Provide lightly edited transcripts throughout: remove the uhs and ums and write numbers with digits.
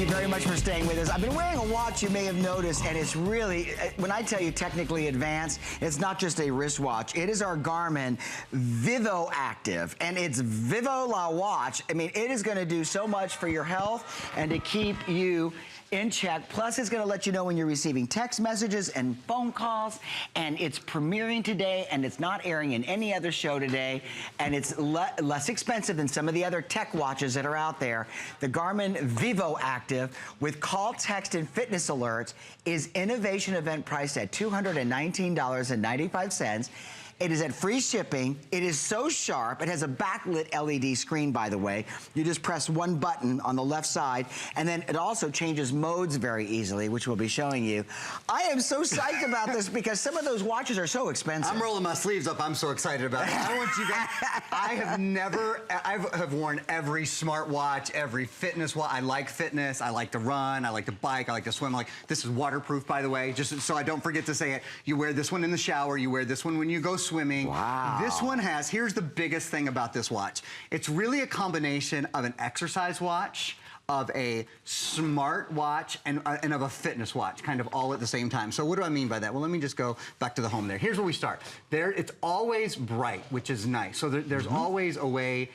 you very much for staying with us. I've been wearing a watch you may have noticed, and it's really, when I tell you technically advanced, it's not just a wristwatch. It is our Garmin Vivoactive, and it's Vivo La Watch. I mean, it is going to do so much for your health and to keep you in check. Plus, it's going to let you know when you're receiving text messages and phone calls, and it's premiering today, and it's not airing in any other show today, and it's less expensive than some of the other tech watches that are out there. The Garmin Vivoactive with call, text, and fitness alerts is innovation event priced at $219.95. It is at free shipping. It is so sharp. It has a backlit LED screen, by the way. You just press one button on the left side, and then it also changes modes very easily, which we'll be showing you. I am so psyched about this because some of those watches are so expensive. I'm rolling my sleeves up. I'm so excited about it. I want you guys, I have worn every smartwatch, every fitness watch. I like fitness. I like to run. I like to bike. I like to swim. This is waterproof, by the way, just so I don't forget to say it. You wear this one in the shower. You wear this one when you go swimming. Wow. This one has, here's the biggest thing about this watch. It's really a combination of an exercise watch, of a smart watch, and of a fitness watch, kind of all at the same time. So what do I mean by that? Well, let me just go back to the home there. Here's where we start. There, it's always bright, which is nice. So there's always a way,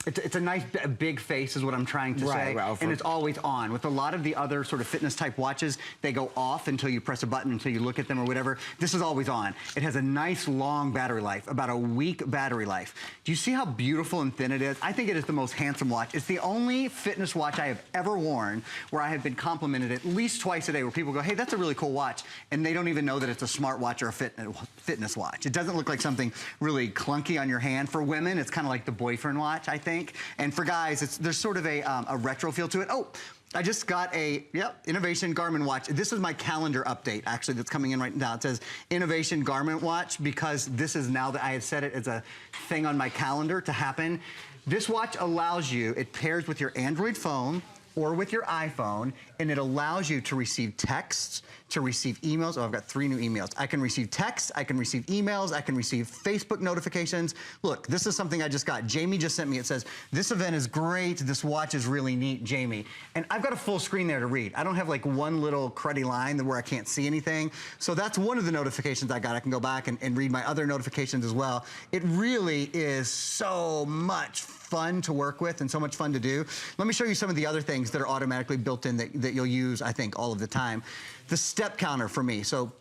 it's a nice big face is what I'm trying to say. And it's always on. With a lot of the other sort of fitness type watches, they go off until you press a button, until you look at them or whatever. This is always on. It has a nice long battery life, about a week battery life. Do you see how beautiful and thin it is? I think it is the most handsome watch. It's the only fitness watch I have ever worn where I have been complimented at least twice a day, where people go, hey, that's a really cool watch. And they don't even know that it's a smart watch or a fitness watch. It doesn't look like something really clunky on your hand. For women, it's kind of like the boyfriend watch, I think. And for guys, there's sort of a retro feel to it. Oh, I just got a, Innovation Garmin watch. This is my calendar update, actually, that's coming in right now. It says Innovation Garmin watch because this is now that I had set it as a thing on my calendar to happen. This watch allows you, it pairs with your Android phone or with your iPhone, and it allows you to receive texts, to receive emails. Oh, I've got 3 new emails. I can receive texts, I can receive emails, I can receive Facebook notifications. Look, this is something I just got. Jamie just sent me. It says, this event is great. This watch is really neat, Jamie. And I've got a full screen there to read. I don't have like one little cruddy line where I can't see anything. So that's one of the notifications I got. I can go back and read my other notifications as well. It really is so much fun to work with and so much fun to do. Let me show you some of the other things that are automatically built in that you'll use, I think, all of the time. The step counter for me. So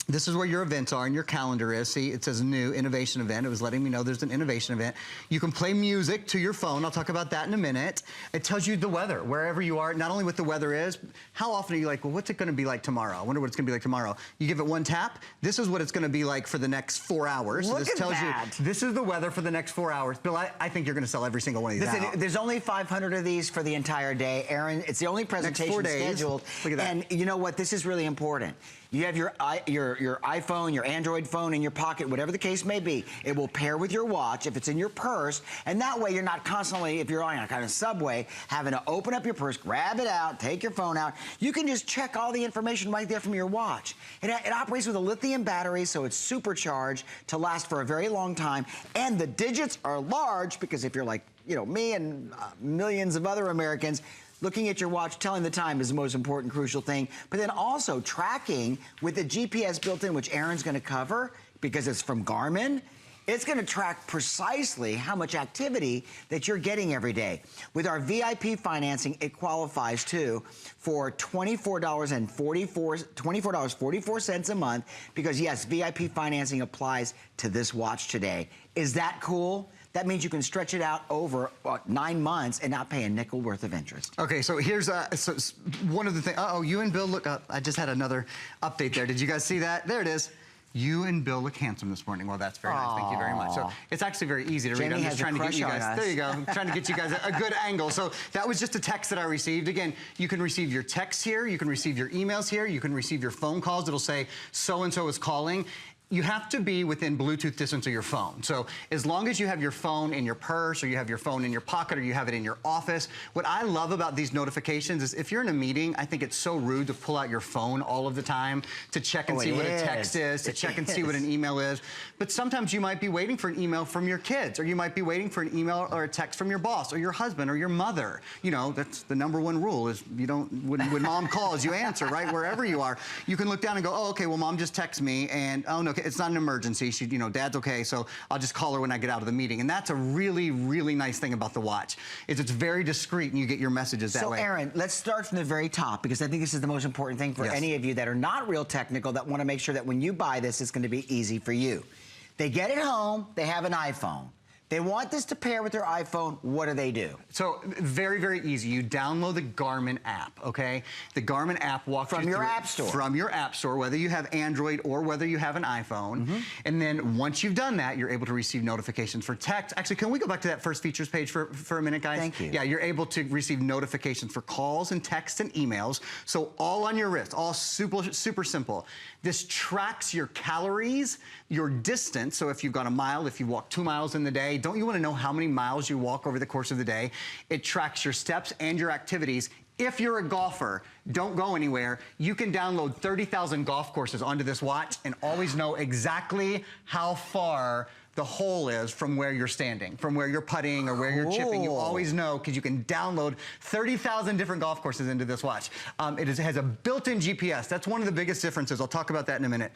this is where your events are and your calendar is. See, it says new innovation event. It was letting me know there's an innovation event. You can play music to your phone. I'll talk about that in a minute. It tells you the weather, wherever you are, not only what the weather is, how often are you like, well, what's it gonna be like tomorrow? I wonder what it's gonna be like tomorrow. You give it one tap, this is what it's gonna be like for the next 4 hours. So this tells you, this is the weather for the next 4 hours. Bill, I think you're gonna sell every single one of these out. There's only 500 of these for the entire day. Aaron, it's the only presentation scheduled. Look at that. And you know what, this is really important. You have your iPhone, your Android phone in your pocket, whatever the case may be. It will pair with your watch if it's in your purse, and that way you're not constantly, if you're on a kind of subway, having to open up your purse, grab it out, take your phone out. You can just check all the information right there from your watch. It operates with a lithium battery, so it's supercharged to last for a very long time, and the digits are large because if you're like, you know, me and millions of other Americans, looking at your watch, telling the time is the most important, crucial thing. But then also tracking with the GPS built in, which Aaron's gonna cover because it's from Garmin. It's gonna track precisely how much activity that you're getting every day. With our VIP financing, it qualifies too for $24.44 a month because yes, VIP financing applies to this watch today. Is that cool? That means you can stretch it out over 9 months and not pay a nickel worth of interest. Okay, so here's one of the things. Uh-oh, you and Bill look up. I just had another update there. Did you guys see that? There it is. You and Bill look handsome this morning. Well, that's very nice. Thank you very much. So it's actually very easy to read. I'm just trying to get you guys. There you go. I'm trying to get you guys a good angle. So that was just a text that I received. Again, you can receive your texts here. You can receive your emails here. You can receive your phone calls. It'll say so-and-so is calling. you have to be within Bluetooth distance of your phone. So as long as you have your phone in your purse, or you have your phone in your pocket, or you have it in your office, what I love about these notifications is if you're in a meeting, I think it's so rude to pull out your phone all of the time to check and see what a text is, to check and see what an email is. But sometimes you might be waiting for an email from your kids, or you might be waiting for an email or a text from your boss, or your husband, or your mother. You know, that's the #1 rule is you don't, when mom calls, you answer, right? Wherever you are. You can look down and go, oh, okay, well, mom just texted me, and oh, no, okay, it's not an emergency. She, you know, dad's okay, so I'll just call her when I get out of the meeting. And that's a really, really nice thing about the watch, is it's very discreet and you get your messages that way. So, Aaron, let's start from the very top, because I think this is the most important thing for any of you that are not real technical, that want to make sure that when you buy this, it's going to be easy for you. They get it home, they have an iPhone. They want this to pair with their iPhone. What do? So very, very easy. You download the Garmin app, okay? The Garmin app walks you from your app store. From your app store, whether you have Android or whether you have an iPhone. And then once you've done that, you're able to receive notifications for text. Actually, can we go back to that first features page for a minute, guys? Thank you. Yeah, you're able to receive notifications for calls and texts and emails. So all on your wrist, all super simple. This tracks your calories, your distance. So if you've gone a mile, if you walk 2 miles in the day, don't you want to know how many miles you walk over the course of the day? It tracks your steps and your activities. If you're a golfer, don't go anywhere. You can download 30,000 golf courses onto this watch and always know exactly how far the hole is from where you're standing, from where you're putting or where you're chipping. You always know, because you can download 30,000 different golf courses into this watch. It has a built-in GPS. That's one of the biggest differences. I'll talk about that in a minute.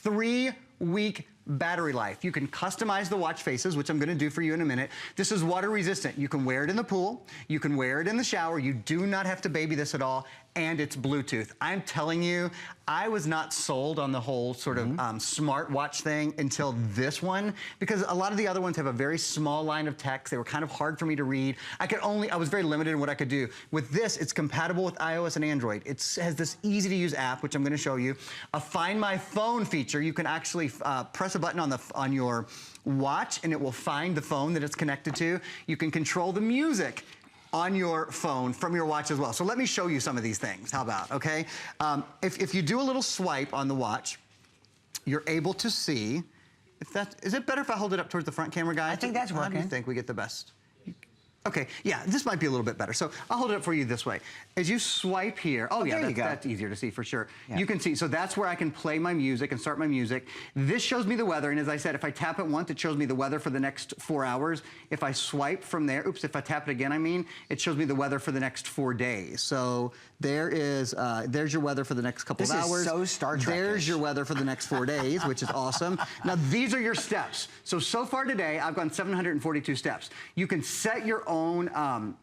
3-week battery life. You can customize the watch faces, which I'm going to do for you in a minute. This is water resistant. You can wear it in the pool. You can wear it in the shower. You do not have to baby this at all. And it's Bluetooth. I'm telling you, I was not sold on the whole sort of smartwatch thing until this one, because a lot of the other ones have a very small line of text. They were kind of hard for me to read. I was very limited in what I could do. With this, it's compatible with iOS and Android. It has this easy to use app, which I'm going to show you. A Find My Phone feature. You can actually press a button on your watch and it will find the phone that it's connected to. You can control the music on your phone from your watch as well. So let me show you some of these things. How about, okay? If you do a little swipe on the watch, you're able to see, is it better if I hold it up towards the front camera, guys? I think that's working. How do you think we get the best? Okay, yeah, this might be a little bit better. So I'll hold it up for you this way. As you swipe here, that's easier to see for sure. Yeah. You can see, so that's where I can play my music and start my music. This shows me the weather, and as I said, if I tap it once, it shows me the weather for the next 4 hours. If I swipe from there, if I tap it again, it shows me the weather for the next 4 days. So there's your weather for the next couple of hours. This is so Star Trek-ish. There's your weather for the next 4 days, which is awesome. Now, these are your steps. So far today, I've gone 742 steps. You can set your own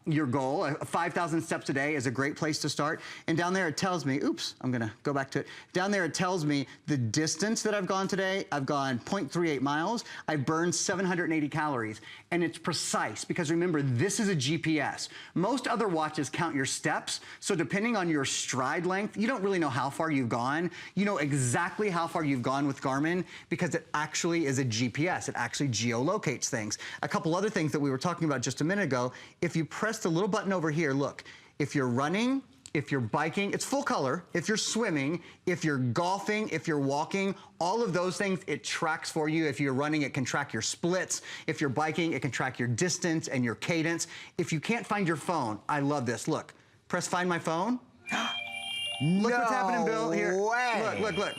your goal. 5,000 steps a day is a great place to start. And down there it tells me, I'm gonna go back to it. Down there it tells me the distance that I've gone today. I've gone 0.38 miles. I've burned 780 calories. And it's precise, because remember, this is a GPS. Most other watches count your steps. So depending on your stride length, you don't really know how far you've gone. You know exactly how far you've gone with Garmin, because it actually is a GPS. It actually geolocates things. A couple other things that we were talking about just a minute ago. If you press the little button over here, look, if you're running, if you're biking, it's full color. If you're swimming, if you're golfing, if you're walking, all of those things, it tracks for you. If you're running, it can track your splits. If you're biking, it can track your distance and your cadence. If you can't find your phone, I love this. Look, press Find My Phone. Look what's happening, Bill. Here. Look.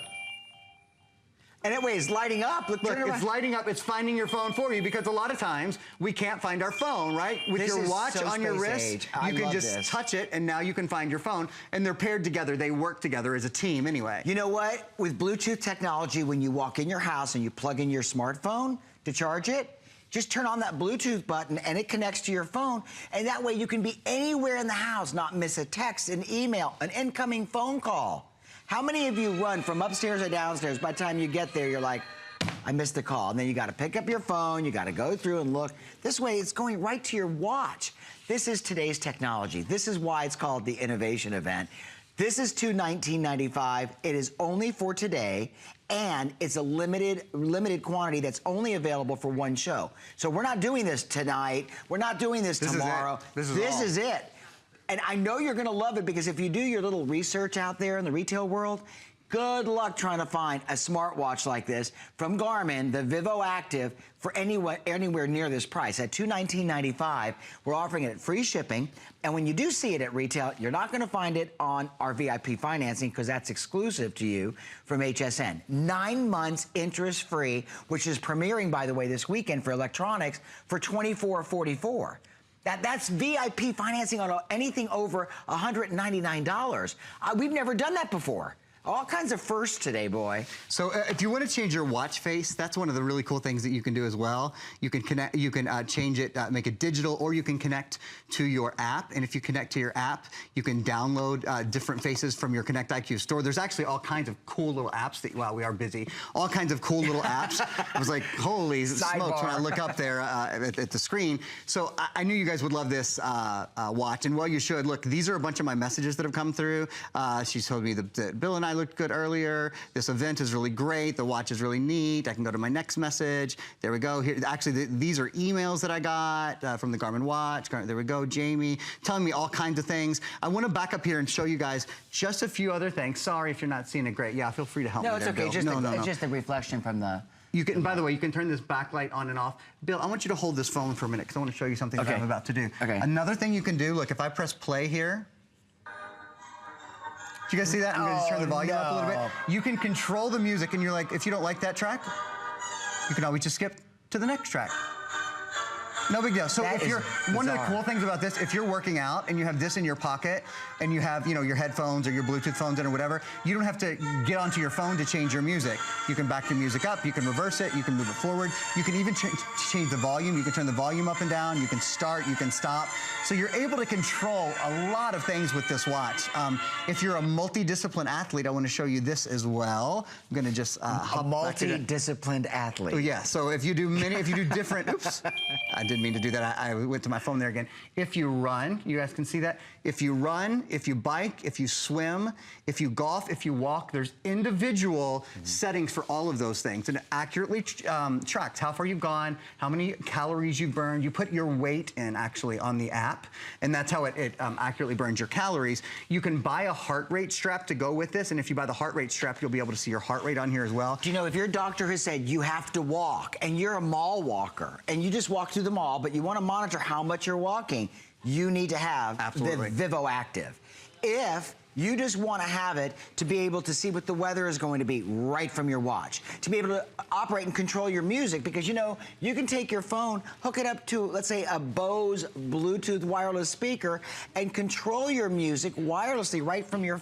And it's lighting up. Look, it's lighting up. It's finding your phone for you, because a lot of times we can't find our phone, right? With your watch on your wrist, you can just touch it, and now you can find your phone. And they're paired together. They work together as a team anyway. You know what? With Bluetooth technology, when you walk in your house and you plug in your smartphone to charge it, just turn on that Bluetooth button and it connects to your phone. And that way you can be anywhere in the house, not miss a text, an email, an incoming phone call. How many of you run from upstairs or downstairs? By the time you get there, you're like, I missed the call. And then you got to pick up your phone. You got to go through and look. This way, it's going right to your watch. This is today's technology. This is why it's called the Innovation Event. This is $19.95. It is only for today, and it's a limited quantity that's only available for one show. So we're not doing this tonight. We're not doing this tomorrow. This is it. And I know you're going to love it, because if you do your little research out there in the retail world, Good luck trying to find a smartwatch like this from Garmin, the Vivoactive, for anywhere near this price. At $219.95, we're offering it at free shipping. And when you do see it at retail, you're not going to find it on our VIP financing because that's exclusive to you from HSN. 9 months interest-free, which is premiering, by the way, this weekend for electronics for $24.44. That's VIP financing on anything over $199. We've never done that before. All kinds of firsts today, boy. So if you want to change your watch face, that's one of the really cool things that you can do as well. You can connect, you can change it, make it digital, or you can connect to your app. And if you connect to your app, you can download different faces from your Connect IQ store. There's actually all kinds of cool little apps that, wow, we are busy. All kinds of cool little apps. I was like, holy smokes when I look up there at the screen. So I knew you guys would love this watch, and well, you should. Look, these are a bunch of my messages that have come through. She told me that Bill and I looked good earlier. This event is really great. The watch is really neat. I can go to my next message. There we go. Here, actually, these are emails that I got from the Garmin watch. There we go. Jamie telling me all kinds of things. I want to back up here and show you guys just a few other things. Sorry if you're not seeing it great. Yeah, feel free to help me. No, it's there, okay. Bill. It's just the reflection from the... You can, by the way, you can turn this backlight on and off. Bill, I want you to hold this phone for a minute because I want to show you something that I'm about to do. Okay. Another thing you can do, look, if I press play here, do you guys see that? I'm going to just turn the volume up a little bit. You can control the music, and you're like, if you don't like that track, you can always just skip to the next track. No big deal. So That if you're, is one of the bizarre. cool things about this, if you're working out and you have this in your pocket and you have, you know, your headphones or your Bluetooth phones in or whatever, you don't have to get onto your phone to change your music. You can back your music up, you can reverse it, you can move it forward, you can even change the volume, you can turn the volume up and down, you can start, you can stop. So you're able to control a lot of things with this watch. If you're a multidiscipline athlete, I want to show you this as well. I'm going to just hop back to the- multidisciplined athlete. Oh, yeah, so if you do different, oops, I didn't mean to do that. I went to my phone there again. If you run, you guys can see that. If you run, if you bike, if you swim, if you golf, if you walk, there's individual settings for all of those things. And it accurately tracks how far you've gone, how many calories you've burned. You put your weight in actually on the app, and that's how it accurately burns your calories. You can buy a heart rate strap to go with this, and if you buy the heart rate strap, you'll be able to see your heart rate on here as well. Do you know, if your doctor has said you have to walk, and you're a mall walker, and you just walk through the mall, but you want to monitor how much you're walking, you need to have Absolutely. the Vivoactive. If you just want to have it to be able to see what the weather is going to be right from your watch, to be able to operate and control your music, because, you know, you can take your phone, hook it up to, let's say, a Bose Bluetooth wireless speaker, and control your music wirelessly right from your